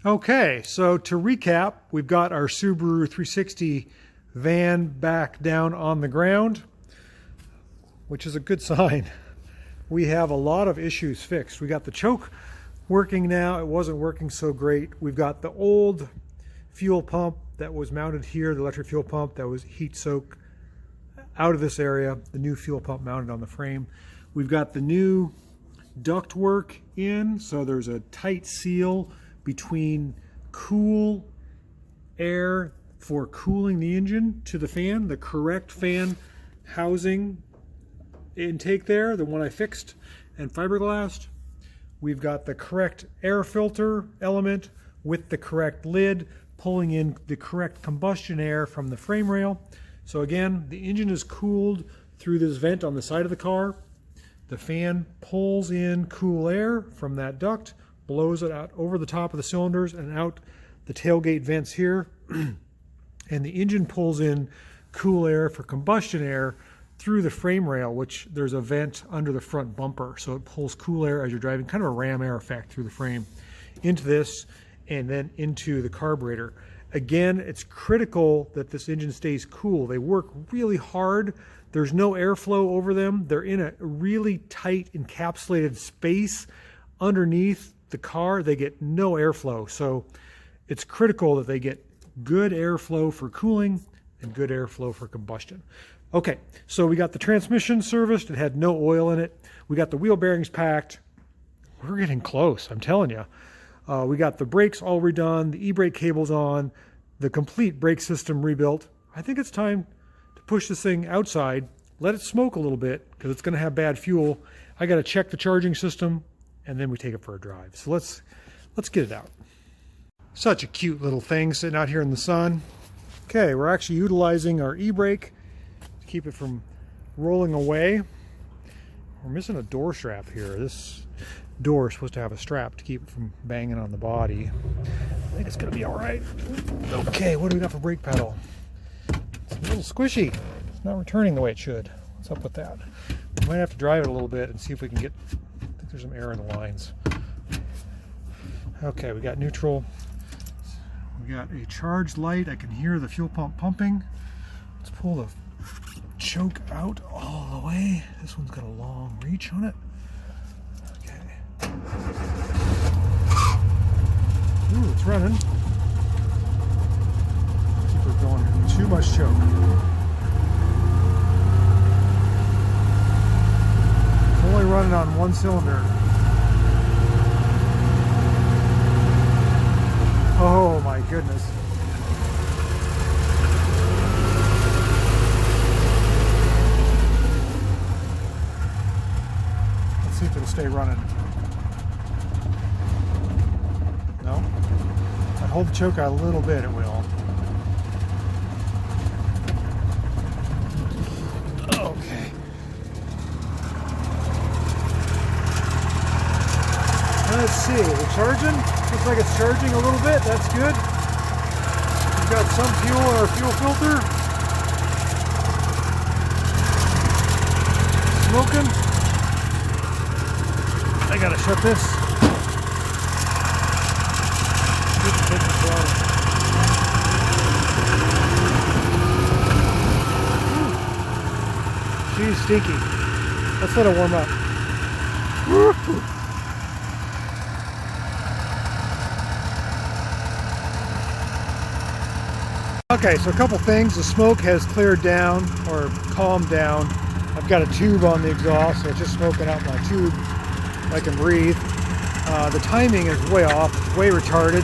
Okay, so to recap, we've got our Subaru 360 van back down on the ground, which is a good sign. We have a lot of issues fixed. We got the choke working now. It wasn't working so great. We've got the old fuel pump that was mounted here, the electric fuel pump that was heat soak out of this area, the new fuel pump mounted on the frame. We've got the new duct work in, so there's a tight seal between cool air for cooling the engine to the fan, the correct fan housing intake there, the one I fixed and fiberglassed. We've got the correct air filter element with the correct lid, pulling in the correct combustion air from the frame rail. So again, the engine is cooled through this vent on the side of the car. The fan pulls in cool air from that duct, blows it out over the top of the cylinders and out the tailgate vents here. And the engine pulls in cool air for combustion air through the frame rail, which there's a vent under the front bumper. So it pulls cool air as you're driving, kind of a ram air effect through the frame into this and then into the carburetor. Again, it's critical that this engine stays cool. They work really hard. There's no airflow over them. They're in a really tight encapsulated space underneath the car. They get no airflow. So it's critical that they get good airflow for cooling and good airflow for combustion. Okay, so we got the transmission serviced. It had no oil in it. We got the wheel bearings packed. We're getting close, I'm telling you. We got the brakes all redone, the e-brake cables on, the complete brake system rebuilt. I think it's time to push this thing outside, let it smoke a little bit because it's going to have bad fuel. I got to check the charging system and then we take it for a drive. So let's get it out. Such a cute little thing sitting out here in the sun. Okay, we're actually utilizing our e-brake to keep it from rolling away. We're missing a door strap here. This door is supposed to have a strap to keep it from banging on the body. I think it's gonna be all right. Okay, what do we got for brake pedal? It's a little squishy. It's not returning the way it should. What's up with that? We might have to drive it a little bit and see if we can get, I think there's some air in the lines. Okay, we got neutral. We got a charged light. I can hear the fuel pump pumping. Let's pull the choke out all the way. This one's got a long reach on it. Okay. Ooh, it's running. Keep her going. Too much choke. It's only running on one cylinder. Oh my goodness. Let's see if it'll stay running. No? If I hold the choke out a little bit, it will. Okay. Let's see, is it charging? Looks like it's charging a little bit. That's good. We've got some fuel in our fuel filter. Smoking. I gotta shut this. She's stinky. Let's let it warm up. Okay, so a couple things. The smoke has cleared down or calmed down. I've got a tube on the exhaust, so it's just smoking out my tube. I can breathe. The timing is way off, it's way retarded.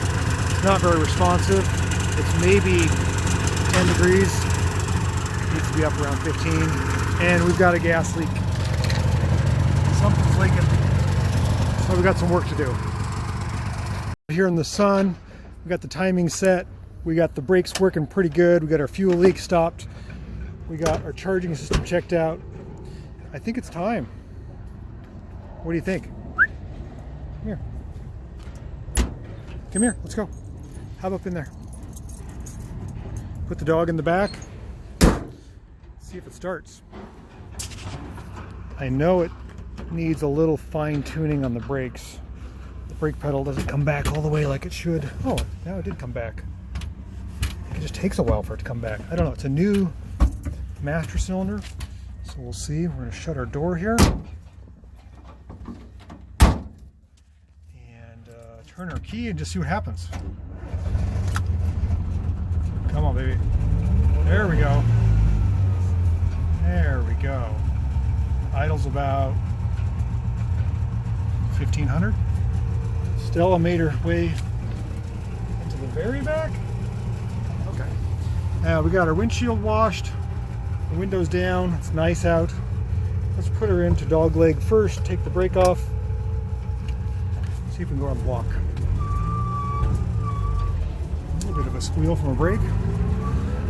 It's not very responsive. It's maybe 10 degrees. It needs to be up around 15. And we've got a gas leak. Something's leaking. So we've got some work to do. Here in the sun, we got the timing set. We got the brakes working pretty good. We got our fuel leak stopped. We got our charging system checked out. I think it's time. What do you think? Come here. Come here, let's go. Hop up in there. Put the dog in the back. See if it starts. I know it needs a little fine tuning on the brakes. The brake pedal doesn't come back all the way like it should. Oh, now it did come back. It just takes a while for it to come back. I don't know. It's a new master cylinder, so we'll see. We're going to shut our door here and turn our key and just see what happens. Come on, baby. There we go. There we go. Idle's about 1,500. Stella made her way into the very back. Okay. Now we got our windshield washed, the windows down, it's nice out. Let's put her into dog leg first, take the brake off, see if we can go on the walk. A little bit of a squeal from a brake.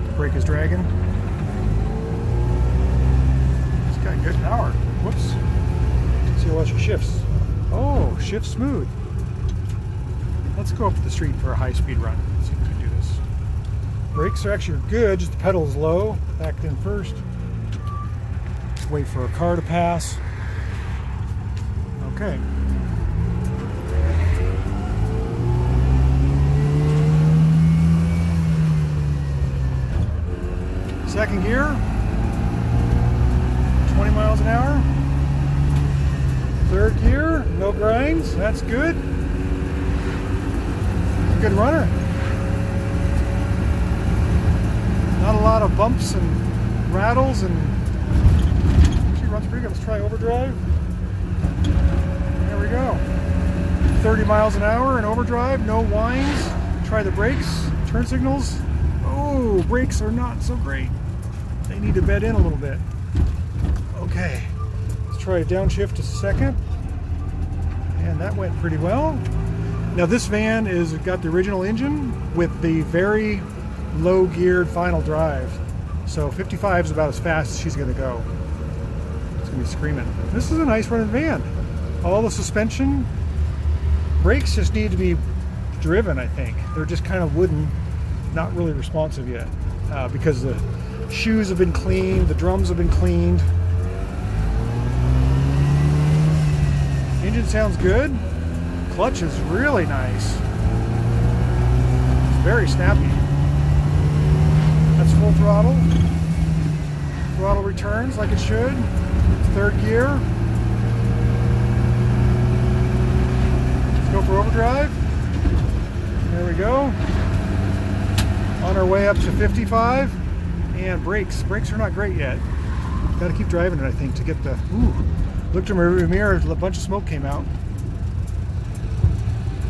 The brake is dragging. It's got good power. Whoops. Let's see how she shifts. Oh, shift smooth. Let's go up to the street for a high-speed run. Let's see if we can do this. Brakes are actually good, just the pedal is low. Backed in first. Let's wait for a car to pass. Okay. Second gear. 20 miles an hour. Third gear, no grinds. That's good. Good runner. Not a lot of bumps and rattles, and she runs pretty good. Let's try overdrive. There we go. 30 miles an hour in overdrive, no whines. Try the brakes, turn signals. Oh, brakes are not so great. They need to bed in a little bit. Okay, let's try a downshift a second. And that went pretty well. Now this van is got the original engine with the very low geared final drive. So 55 is about as fast as she's gonna go. It's gonna be screaming. This is a nice running van. All the suspension, brakes just need to be driven, I think. They're just kind of wooden, not really responsive yet. Because the shoes have been cleaned, the drums have been cleaned. Engine sounds good. Clutch is really nice. It's very snappy. That's full throttle. Throttle returns like it should. Third gear. Let's go for overdrive. There we go. On our way up to 55. And brakes. Brakes are not great yet. Got to keep driving it, I think, to get the... Ooh. Looked in my rearview mirror, a bunch of smoke came out.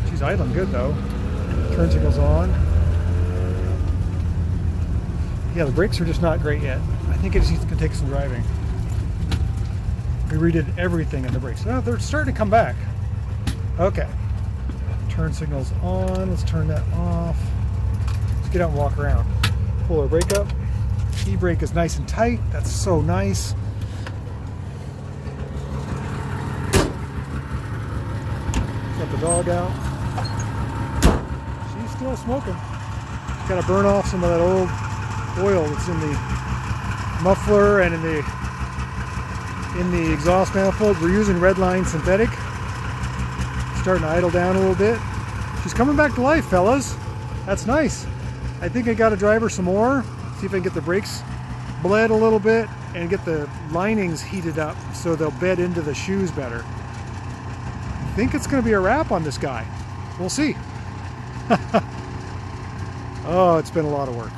She's idling good though. Turn signal's on. Yeah, the brakes are just not great yet. I think it just needs to take some driving. We redid everything in the brakes. Oh, they're starting to come back. Okay. Turn signal's on. Let's turn that off. Let's get out and walk around. Pull our brake up. E-brake is nice and tight. That's so nice. Got the dog out. She's still smoking. Got to burn off some of that old oil that's in the muffler and in the exhaust manifold. We're using Redline synthetic. Starting to idle down a little bit. She's coming back to life, fellas. That's nice. I think I got to drive her some more. See if I can get the brakes bled a little bit and get the linings heated up so they'll bed into the shoes better. I think it's going to be a wrap on this guy. We'll see. Oh, it's been a lot of work.